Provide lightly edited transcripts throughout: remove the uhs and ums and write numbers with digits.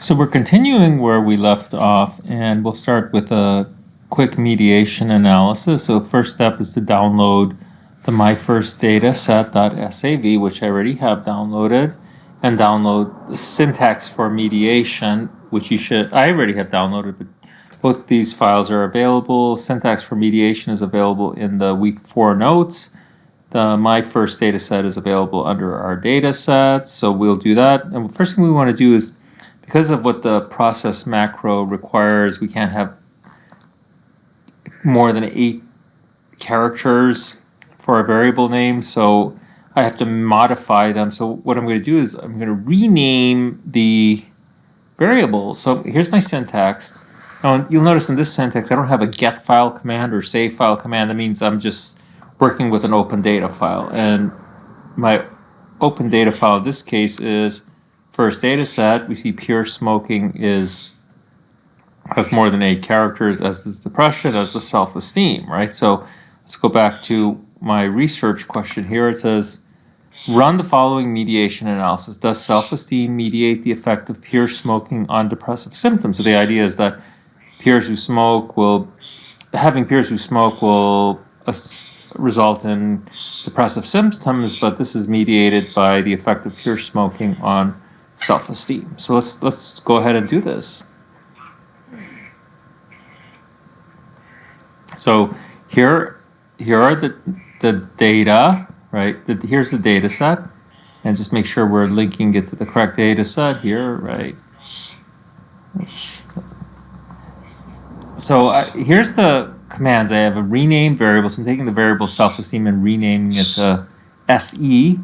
So we're continuing where we left off, and we'll start with a quick mediation analysis. So first step is to download the myfirstdataset.sav, which I already have downloaded, and download the syntax for mediation, which I already have downloaded, but both these files are available. Syntax for mediation is available in the week 4 notes. The My First Dataset is available under our datasets, so we'll do that. And the first thing we want to do is, because of what the process macro requires, we can't have more than 8 characters for a variable name, so I have to modify them. So what I'm going to do is I'm going to rename the variable. So here's my syntax. Now you'll notice in this syntax I don't have a get file command or save file command. That means I'm just working with an open data file, and my open data file in this case is first data set. We see pure smoking has more than 8 characters, as is depression, as is self-esteem, right? So let's go back to my research question here. It says, run the following mediation analysis. Does self-esteem mediate the effect of pure smoking on depressive symptoms? So the idea is that having peers who smoke will result in depressive symptoms, but this is mediated by the effect of pure smoking on self-esteem. So let's go ahead and do this. So here are the data, right? Here's the data set, and just make sure we're linking it to the correct data set here, right? Here's the commands. I have a rename variable, so I'm taking the variable self-esteem and renaming it to SE.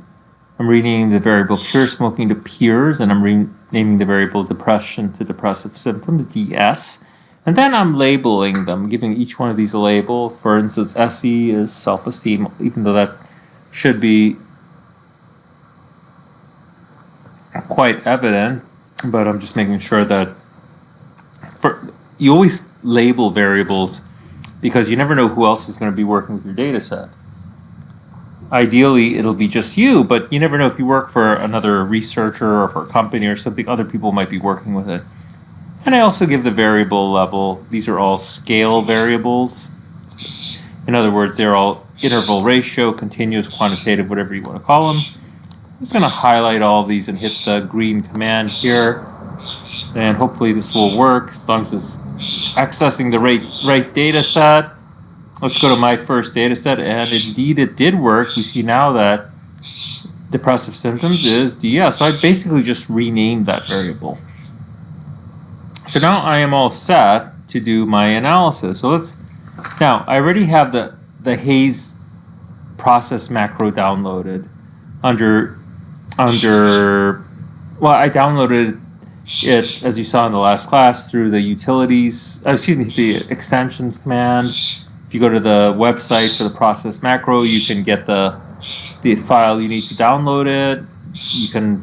I'm renaming the variable pure smoking to peers, and I'm renaming the variable depression to depressive symptoms, DS. And then I'm labeling them, giving each one of these a label. For instance, SE is self-esteem, even though that should be quite evident, but I'm just making sure that you always label variables because you never know who else is going to be working with your data set. Ideally, it'll be just you, but you never know if you work for another researcher or for a company or something, other people might be working with it. And I also give the variable level. These are all scale variables. In other words, they're all interval ratio, continuous, quantitative, whatever you want to call them. I'm just going to highlight all of these and hit the green command here. And hopefully this will work as long as it's accessing the right data set. Let's go to my first data set, and indeed it did work. We see now that depressive symptoms is DS. So I basically just renamed that variable. So now I am all set to do my analysis. So now I already have the Haze process macro downloaded I downloaded it, as you saw in the last class, through the the extensions command. If you go to the website for the process macro, you can get the file you need to download it. You can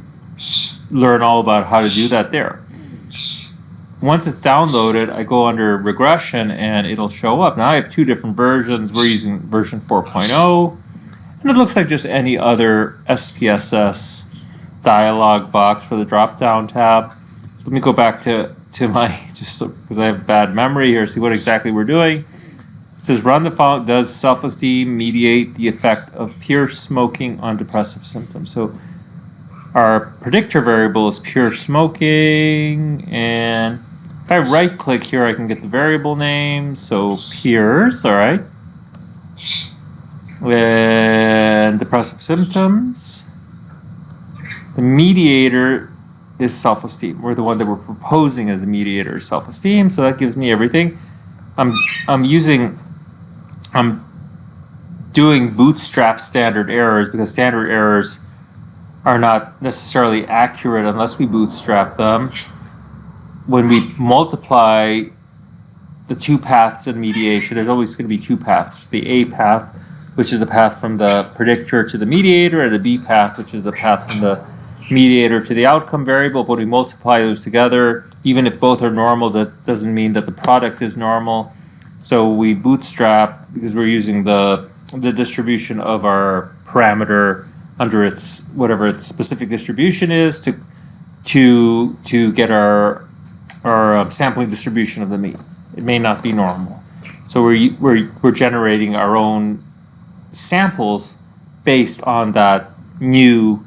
learn all about how to do that there. Once it's downloaded, I go under regression and it'll show up. Now I have 2 different versions. We're using version 4.0, and it looks like just any other SPSS dialog box for the drop-down tab. So let me go back to my, just because I have bad memory here, see what exactly we're doing. It says run the following. Does self-esteem mediate the effect of pure smoking on depressive symptoms? So our predictor variable is pure smoking, and if I right click here I can get the variable name, so peers, all right, and depressive symptoms. The mediator is self-esteem. We're the one that we're proposing as the mediator is self-esteem, so that gives me everything. I'm doing bootstrap standard errors because standard errors are not necessarily accurate unless we bootstrap them. When we multiply the 2 paths in mediation, there's always going to be 2 paths. The A path, which is the path from the predictor to the mediator, and the B path, which is the path from the mediator to the outcome variable. When we multiply those together, even if both are normal, that doesn't mean that the product is normal. So we bootstrap because we're using the distribution of our parameter under whatever its specific distribution is to get our sampling distribution of the mean. It may not be normal. So we're generating our own samples based on that new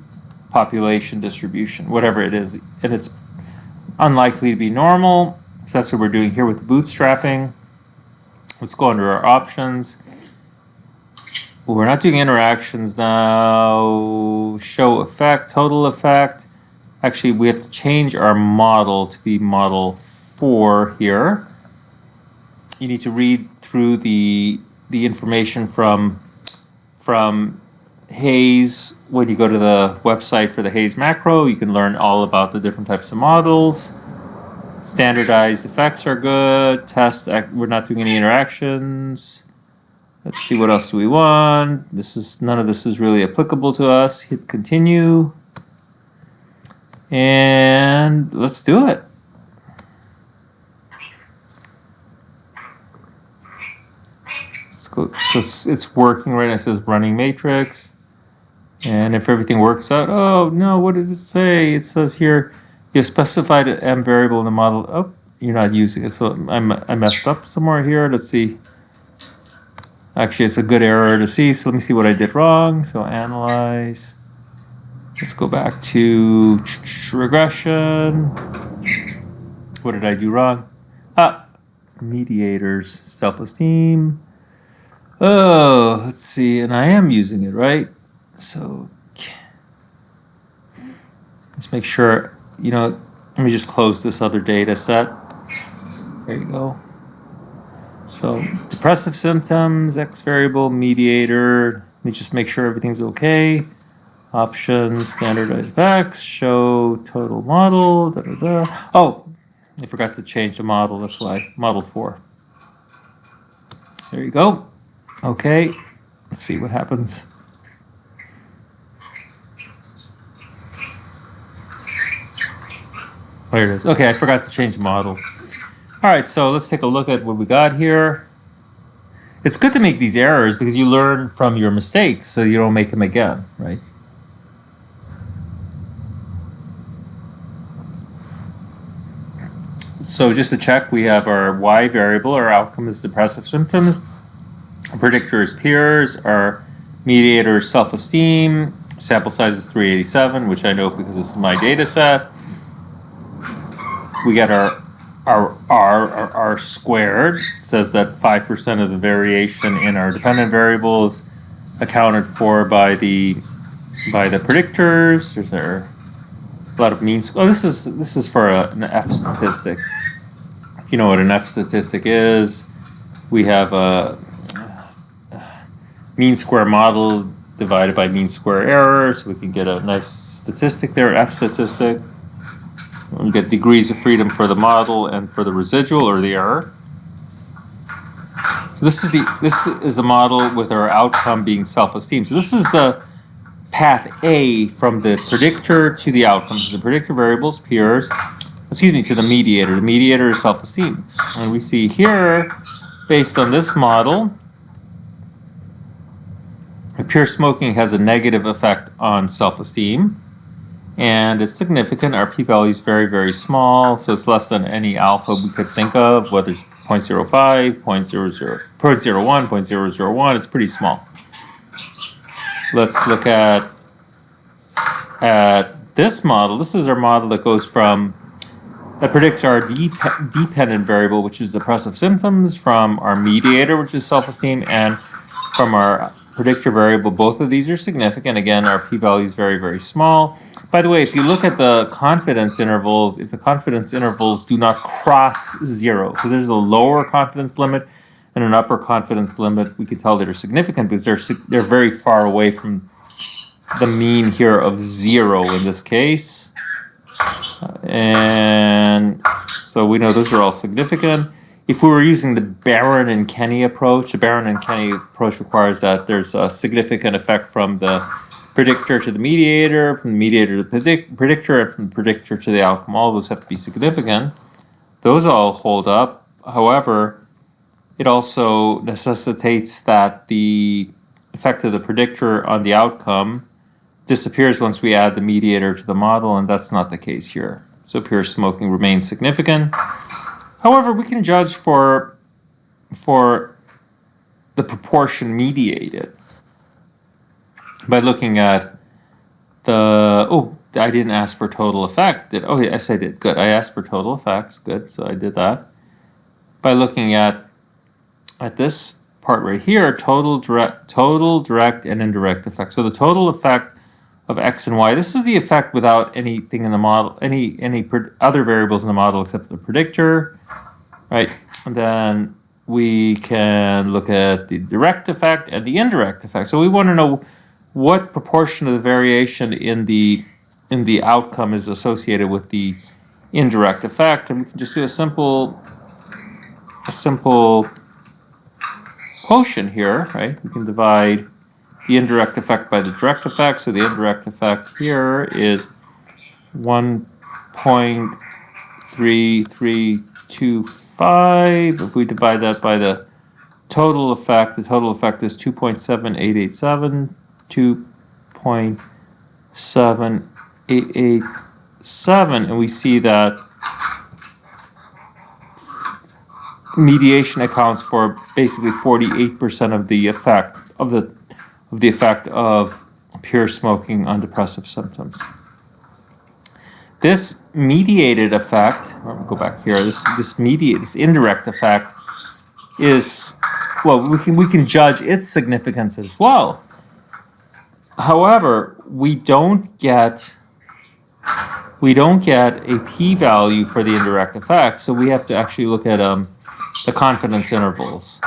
population distribution, whatever it is, and it's unlikely to be normal. So that's what we're doing here with the bootstrapping. Let's go under our options. Well, we're not doing interactions now. Show effect, total effect. Actually, we have to change our model to be model 4 here. You need to read through the information from Hayes. When you go to the website for the Hayes macro, you can learn all about the different types of models. Standardized effects are good. Test, we're not doing any interactions. Let's see, what else do we want? None of this is really applicable to us. Hit continue. And let's do it. Let's go. So it's working right now. It says running matrix. And if everything works out, oh no, what did it say? It says here, you specified an M variable in the model. Oh, you're not using it. So I messed up somewhere here. Let's see. Actually, it's a good error to see. So let me see what I did wrong. So analyze. Let's go back to regression. What did I do wrong? Mediators, self-esteem. Oh, let's see. And I am using it, right? So let's make sure, let me just close this other data set. There you go. So depressive symptoms, X variable, mediator. Let me just make sure everything's okay. Options, standardized effects, show total model, da, da, da. Oh, I forgot to change the model, that's why. Model 4. There you go. Okay, let's see what happens. There it is. Okay, I forgot to change the model. All right, so let's take a look at what we got here. It's good to make these errors because you learn from your mistakes so you don't make them again, right? So just to check, we have our Y variable, our outcome is depressive symptoms, our predictor is peers, our mediator is self-esteem, sample size is 387, which I know because this is my data set. We get our R squared. It says that 5% of the variation in our dependent variables accounted for by the predictors. There's a lot of mean. Oh, this is for an F statistic. You know what an F statistic is? We have a mean square model divided by mean square error, so we can get a nice statistic there, F statistic. We get degrees of freedom for the model and for the residual or the error. So this is the model with our outcome being self-esteem. So this is the path A from the predictor to the outcome. So the predictor variables, peers, to the mediator. The mediator is self-esteem. And we see here, based on this model, pure smoking has a negative effect on self-esteem. And it's significant. Our p-value is very, very small, so it's less than any alpha we could think of, whether it's 0.05, 0.00, 0.01, 0.001, it's pretty small. Let's look at this model. This is our model that predicts our dependent variable, which is depressive symptoms, from our mediator, which is self-esteem, and from our predictor variable. Both of these are significant. Again, our p-value is very, very small. By the way, if you look at the confidence intervals, if the confidence intervals do not cross 0, because there's a lower confidence limit and an upper confidence limit, we could tell they're significant because they're very far away from the mean here of 0 in this case. And so we know those are all significant. If we were using the Barron and Kenny approach, the Barron and Kenny approach requires that there's a significant effect from the predictor to the mediator, from the mediator to the predictor, and from the predictor to the outcome. All those have to be significant. Those all hold up. However, it also necessitates that the effect of the predictor on the outcome disappears once we add the mediator to the model, and that's not the case here. So pure smoking remains significant. However, we can judge for the proportion mediated by looking at the, oh, I didn't ask for total effect. Oh, yes, I did. Good. I asked for total effects. Good. So I did that. By looking at this part right here, total, direct, and indirect effect. So the total effect of x and y, this is the effect without anything in the model, any other variables in the model except the predictor, right? And then we can look at the direct effect and the indirect effect. So we want to know what proportion of the variation in the outcome is associated with the indirect effect, and we can just do a simple quotient here, right? We can divide the indirect effect by the direct effect. So the indirect effect here is 1.3325. If we divide that by the total effect is 2.7887, 2.7887, and we see that mediation accounts for basically 48% of the effect of pure smoking on depressive symptoms. This mediated effect, I'll go back here, this indirect effect is, well, we can judge its significance as well. However, we don't get a p-value for the indirect effect, so we have to actually look at the confidence intervals.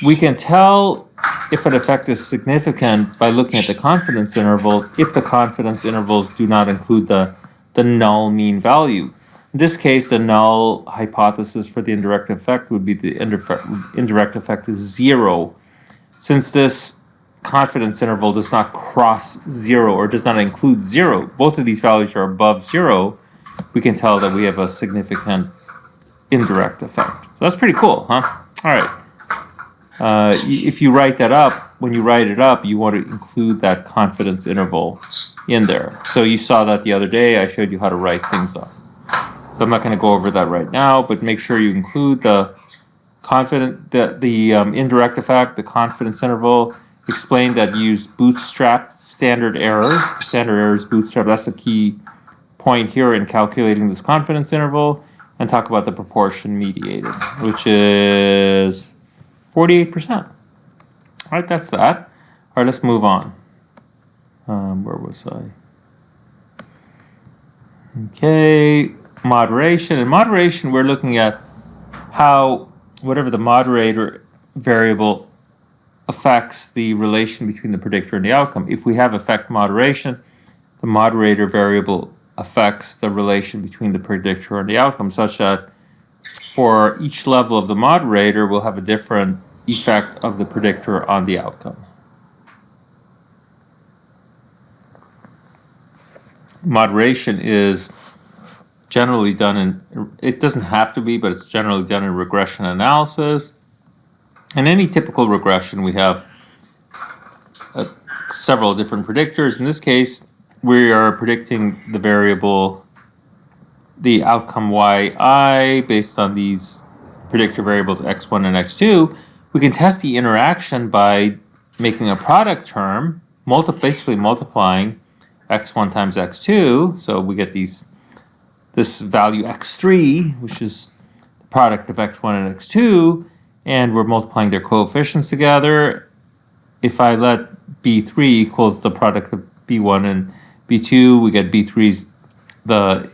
We can tell if an effect is significant by looking at the confidence intervals if the confidence intervals do not include the null mean value. In this case, the null hypothesis for the indirect effect would be the indirect effect is 0. Since this confidence interval does not cross 0 or does not include 0, both of these values are above 0, we can tell that we have a significant indirect effect. So that's pretty cool, huh? All right. If you write that up, when you write it up, you want to include that confidence interval in there. So you saw that the other day. I showed you how to write things up. So I'm not going to go over that right now, but make sure you include the indirect effect, the confidence interval. Explain that you use bootstrap standard errors. The standard errors bootstrap. That's a key point here in calculating this confidence interval. And talk about the proportion mediated, which is 48%. All right, that's that. All right, let's move on. Where was I? Okay, moderation. In moderation, we're looking at how whatever the moderator variable affects the relation between the predictor and the outcome. If we have effect moderation, the moderator variable affects the relation between the predictor and the outcome, such that for each level of the moderator, we'll have a different effect of the predictor on the outcome. Moderation is generally done in, it doesn't have to be, but it's generally done in regression analysis. In any typical regression, we have several different predictors. In this case, we are predicting the variable, the outcome yi, based on these predictor variables x1 and x2. We can test the interaction by making a product term, basically multiplying x1 times x2. So we get this value x3, which is the product of x1 and x2, and we're multiplying their coefficients together. If I let b3 equals the product of b1 and b2, we get b3's the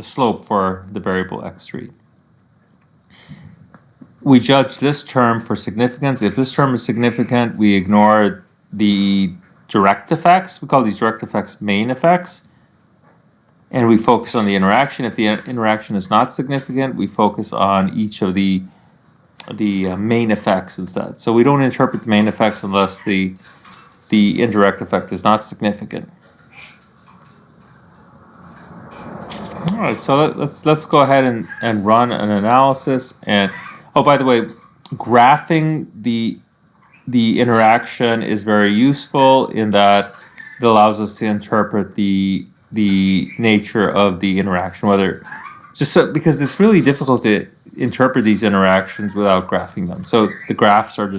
slope for the variable x3. We judge this term for significance. If this term is significant, we ignore the direct effects. We call these direct effects main effects. And we focus on the interaction. If the interaction is not significant, we focus on each of the main effects instead. So we don't interpret the main effects unless the indirect effect is not significant. All right, so let's go ahead and run an analysis. And oh, by the way, graphing the interaction is very useful in that it allows us to interpret the nature of the interaction, whether just so, because it's really difficult to interpret these interactions without graphing them. So the graphs are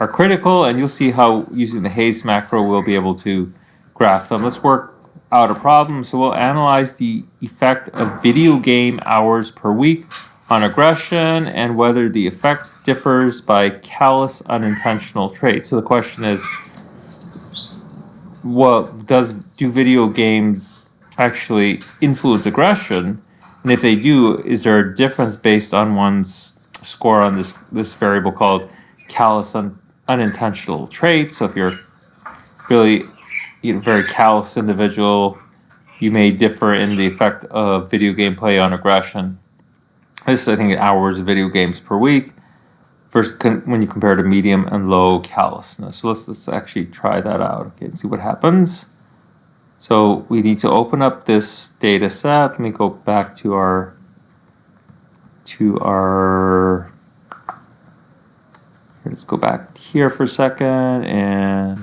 critical, and you'll see how using the Hayes macro we'll be able to graph them. Let's work out a problem. So we'll analyze the effect of video game hours per week on aggression and whether the effect differs by callous unintentional traits. So the question is, well, do video games actually influence aggression? And if they do, is there a difference based on one's score on this variable called callous unintentional trait? So if you're really very callous individual, you may differ in the effect of video game play on aggression. This is, I think, hours of video games per week versus when you compare to medium and low callousness. So let's actually try that out, okay, and see what happens. So we need to open up this data set. Let me go back to our let's go back here for a second and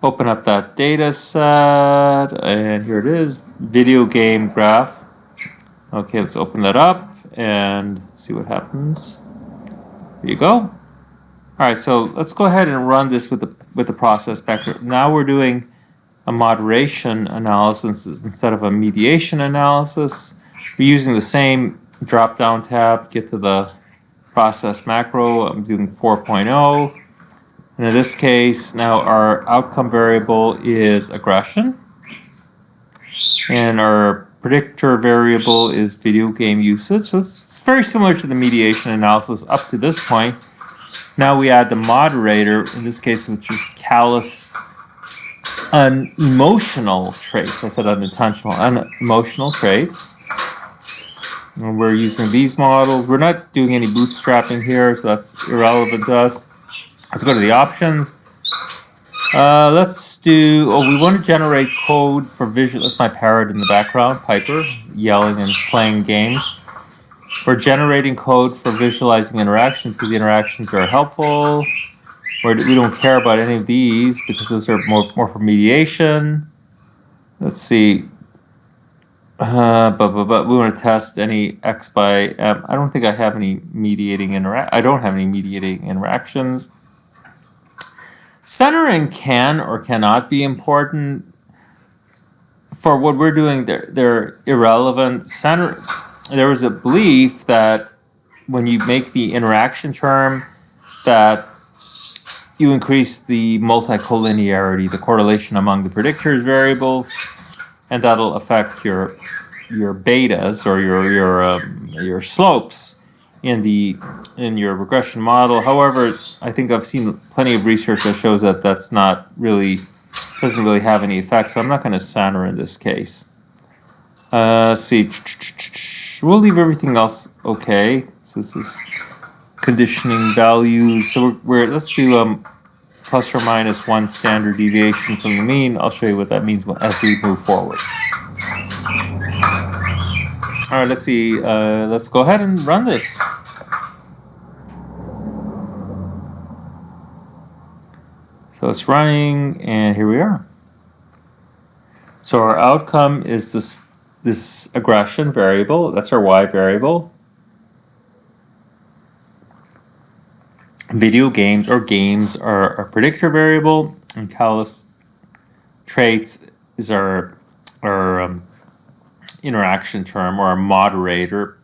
open up that data set, and here it is, video game graph. Okay, let's open that up and see what happens. There you go. All right, so let's go ahead and run this with the process vector. Now we're doing a moderation analysis instead of a mediation analysis. We're using the same drop-down tab, get to the process macro. I'm doing 4.0. And in this case, now our outcome variable is aggression. And our predictor variable is video game usage. So it's very similar to the mediation analysis up to this point. Now we add the moderator, in this case, which is callous unemotional traits. I said unintentional, unemotional traits. And we're using these models. We're not doing any bootstrapping here, so that's irrelevant to us. Let's go to the options. Let's do, we want to generate code for visual. That's my parrot in the background, Piper, yelling and playing games. We're generating code for visualizing interactions because the interactions are helpful. We don't care about any of these because those are more for mediation. Let's see. But we want to test any X by M. I don't think I have any mediating interactions. Centering can or cannot be important. For what we're doing, they're irrelevant. There was a belief that when you make the interaction term, that you increase the multicollinearity, the correlation among the predictors variables, and that'll affect your betas or your slopes in your regression model. However, I think I've seen plenty of research that shows that that's not really, doesn't really have any effect, so I'm not going to center in this case. Let's see, we'll leave everything else okay. So this is conditioning values. So let's do plus or minus 1 standard deviation from the mean. I'll show you what that means as we move forward. All right, let's see. Let's go ahead and run this. So it's running, and here we are. So our outcome is this aggression variable. That's our y variable. Video games or games are a predictor variable, and callous traits is our interaction term, or our moderator,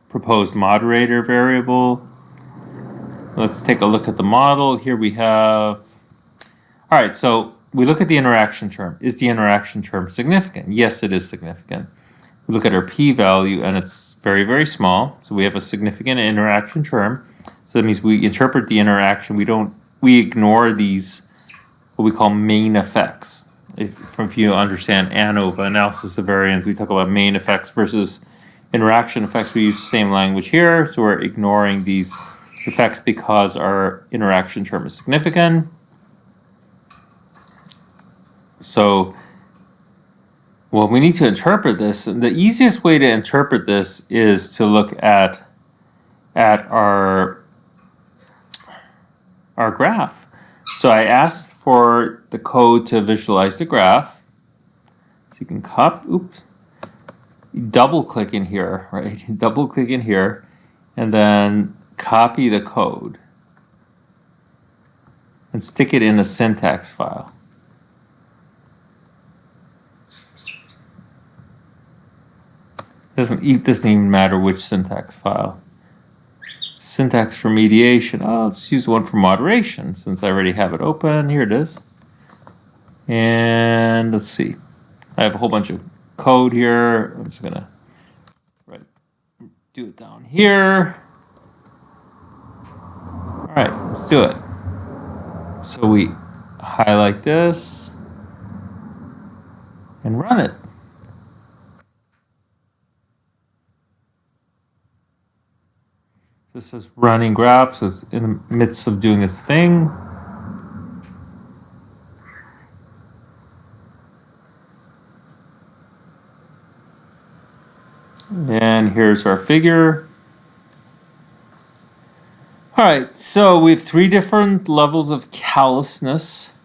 proposed moderator variable. Let's take a look at the model. Here we have, all right, so we look at the interaction term. Is the interaction term significant? Yes, it is significant. We look at our p-value, and it's very, very small. So we have a significant interaction term. So that means we interpret the interaction. We ignore these, what we call main effects. If you understand ANOVA, analysis of variance, we talk about main effects versus interaction effects. We use the same language here. So we're ignoring these effects because our interaction term is significant. So, well, we need to interpret this. And the easiest way to interpret this is to look at our graph. So I asked for the code to visualize the graph. So you can copy, double click in here, right? Double click in here and then copy the code and stick it in a syntax file. It doesn't even matter which syntax file. Syntax for mediation. Oh, I'll just use one for moderation since I already have it open. Here it is. And let's see. I have a whole bunch of code here. I'm just gonna do it down here. All right, let's do it. So we highlight this and run it. This says running graph, so it's in the midst of doing its thing. And here's our figure. All right, so we have 3 different levels of callousness.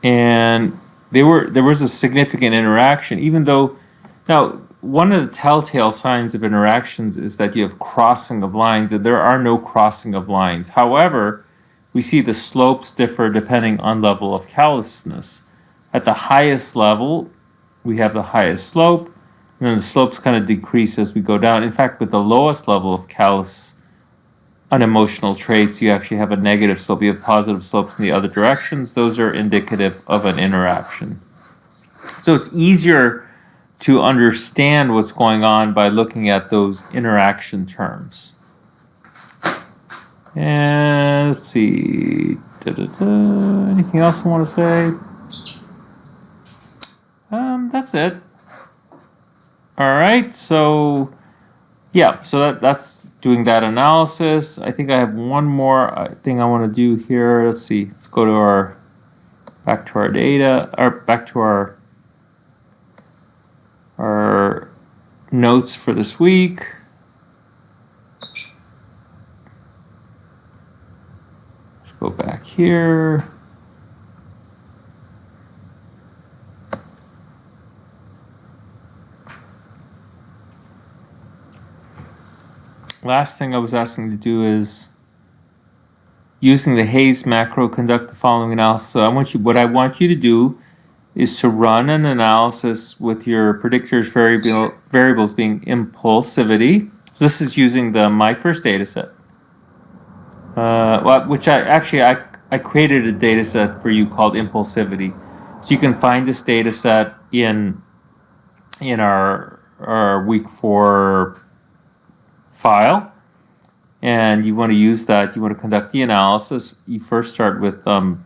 And there was a significant interaction, even though, now, one of the telltale signs of interactions is that you have crossing of lines, and there are no crossing of lines. However, we see the slopes differ depending on level of callousness. At the highest level, we have the highest slope, and then the slopes kind of decrease as we go down. In fact, with the lowest level of callous unemotional traits, you actually have a negative slope. You have positive slopes in the other directions. Those are indicative of an interaction. So it's easier to understand what's going on by looking at those interaction terms. And let's see. Anything else I want to say? That's it. All right, so yeah, so that's doing that analysis. I think I have one more thing I want to do here. Let's see. Let's go to back to our data, or back to our notes for this week. Let's go back here. Last thing I was asking to do is using the Hayes macro, conduct the following analysis. So what I want you to do is to run an analysis with your predictors variables being impulsivity. So this is using the my first data set, which I created a data set for you called impulsivity. So you can find this data set in our week 4 file, and you want to use that. You want to conduct the analysis. You first start with the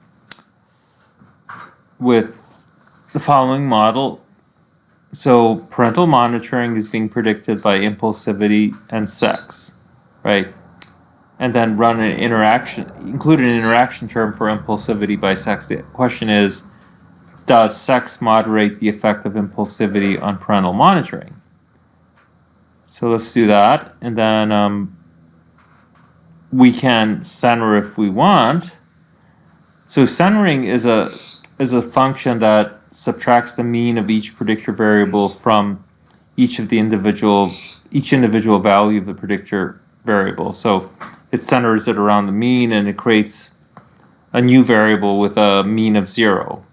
following model. So parental monitoring is being predicted by impulsivity and sex, right? And then run an interaction, include an interaction term for impulsivity by sex. The question is, does sex moderate the effect of impulsivity on parental monitoring? So let's do that, and then we can center if we want. So centering is a function that subtracts the mean of each predictor variable from each individual value of the predictor variable. So it centers it around the mean, and it creates a new variable with a mean of 0.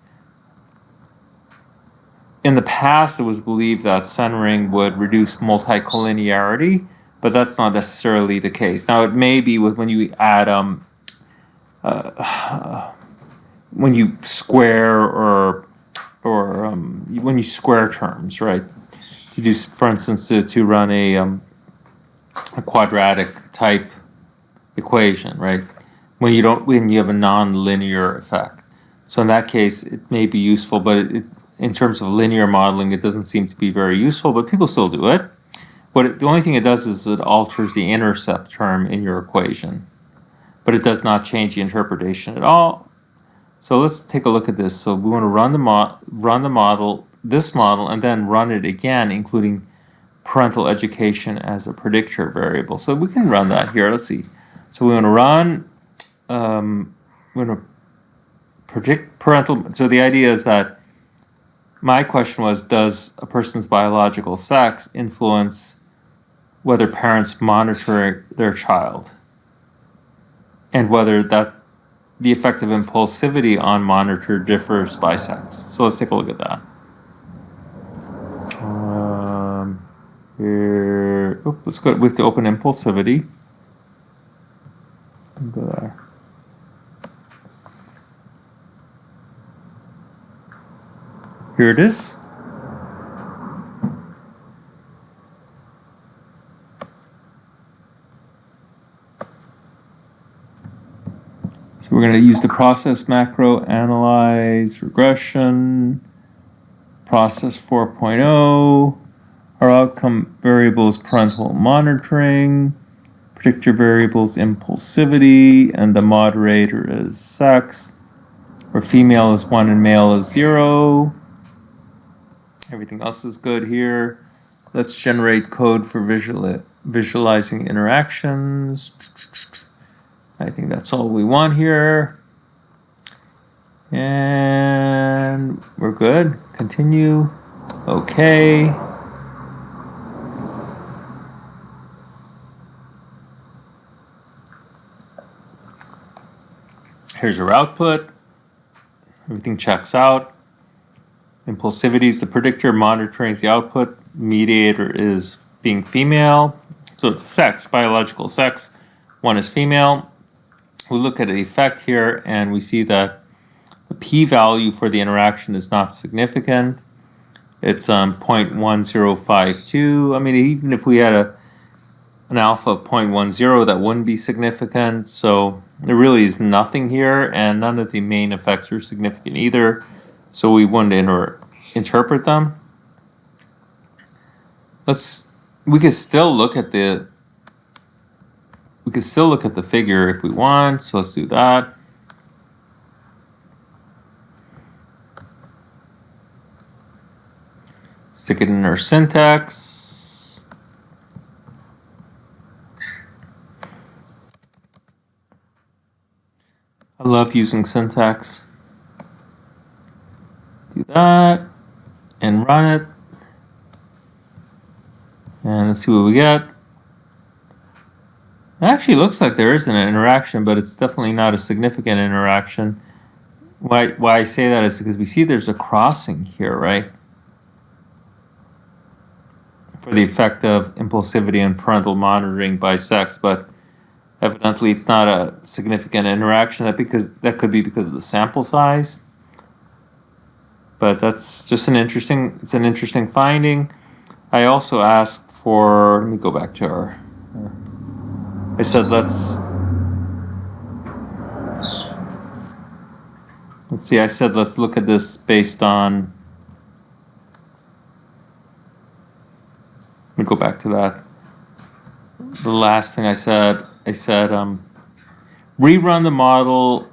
In the past, it was believed that centering would reduce multicollinearity, but that's not necessarily the case. Now, it may be when you add when you square or when you square terms, right? To do, for instance, to run a quadratic type equation, right? When you have a non-linear effect. So in that case, it may be useful, but in terms of linear modeling, it doesn't seem to be very useful, but people still do it. The only thing it does is it alters the intercept term in your equation, but it does not change the interpretation at all. So let's take a look at this. So we want to run this model, and then run it again, including parental education as a predictor variable. So we can run that here. Let's see. So we want to run So the idea is that my question was, does a person's biological sex influence whether parents monitor their child, and whether that the effect of impulsivity on monitor differs by sex? So let's take a look at that. Here, let's go. We have to open impulsivity. Go there. Here it is. So we're going to use the process macro, analyze regression, process 4.0. Our outcome variable is parental monitoring, predictor variables impulsivity, and the moderator is sex, where female is 1 and male is 0. Everything else is good here. Let's generate code for visualizing interactions. I think that's all we want here. And we're good. Continue. Okay. Here's your output. Everything checks out. Impulsivity is the predictor, monitoring is the output, mediator is being female. So it's sex, biological sex. 1 is female. We look at the effect here and we see that the p-value for the interaction is not significant. It's 0.1052. I mean, even if we had an alpha of 0.10, that wouldn't be significant. So there really is nothing here, and none of the main effects are significant either. So we wouldn't interpret them. We could still look at the figure if we want. So let's do that. Stick it in our syntax. I love using syntax. Do that and run it. And let's see what we get. It actually looks like there is an interaction, but it's definitely not a significant interaction. Why I say that is because we see there's a crossing here, right? For the effect of impulsivity and parental monitoring by sex, but evidently it's not a significant interaction. That could be because of the sample size. But that's just an interesting finding. I also asked for, let me go back to our I said let's see, I said let's look at this based on, let me go back to that. The last thing I said rerun the model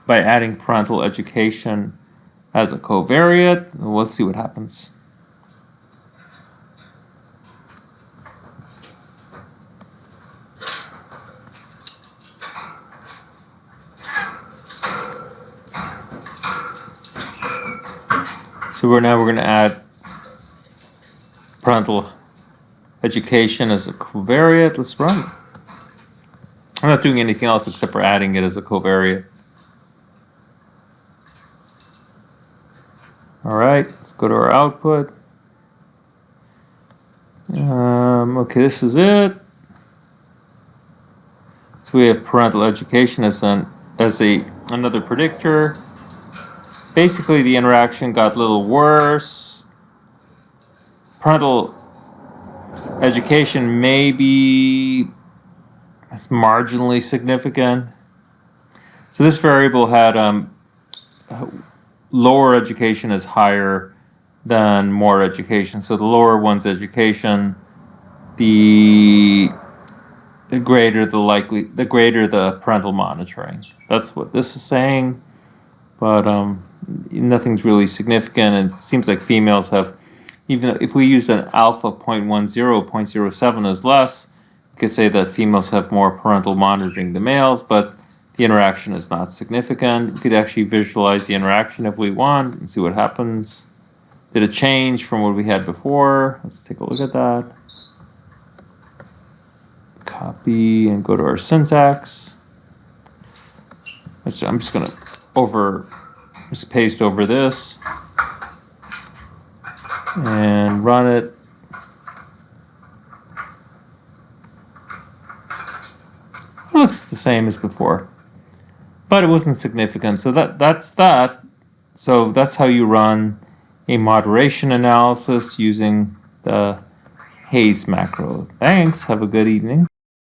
by adding parental education as a covariate. Let's see what happens. So we're going to add parental education as a covariate. Let's run. I'm not doing anything else except for adding it as a covariate. All right, let's go to our output. Okay, this is it. So we have parental education as another predictor. Basically, the interaction got a little worse. Parental education maybe is marginally significant. So this variable had lower education is higher than more education. So the lower one's education, the greater the parental monitoring. That's what this is saying. But nothing's really significant, and it seems like females have, even if we used an alpha of 0.10, 0.07 is less, you could say that females have more parental monitoring than males, but the interaction is not significant. We could actually visualize the interaction if we want and see what happens. Did it change from what we had before? Let's take a look at that. Copy and go to our syntax. I'm just gonna just paste over this and run it. It looks the same as before, but it wasn't significant. So that's that. So that's how you run a moderation analysis using the Haze macro. Thanks. Have a good evening.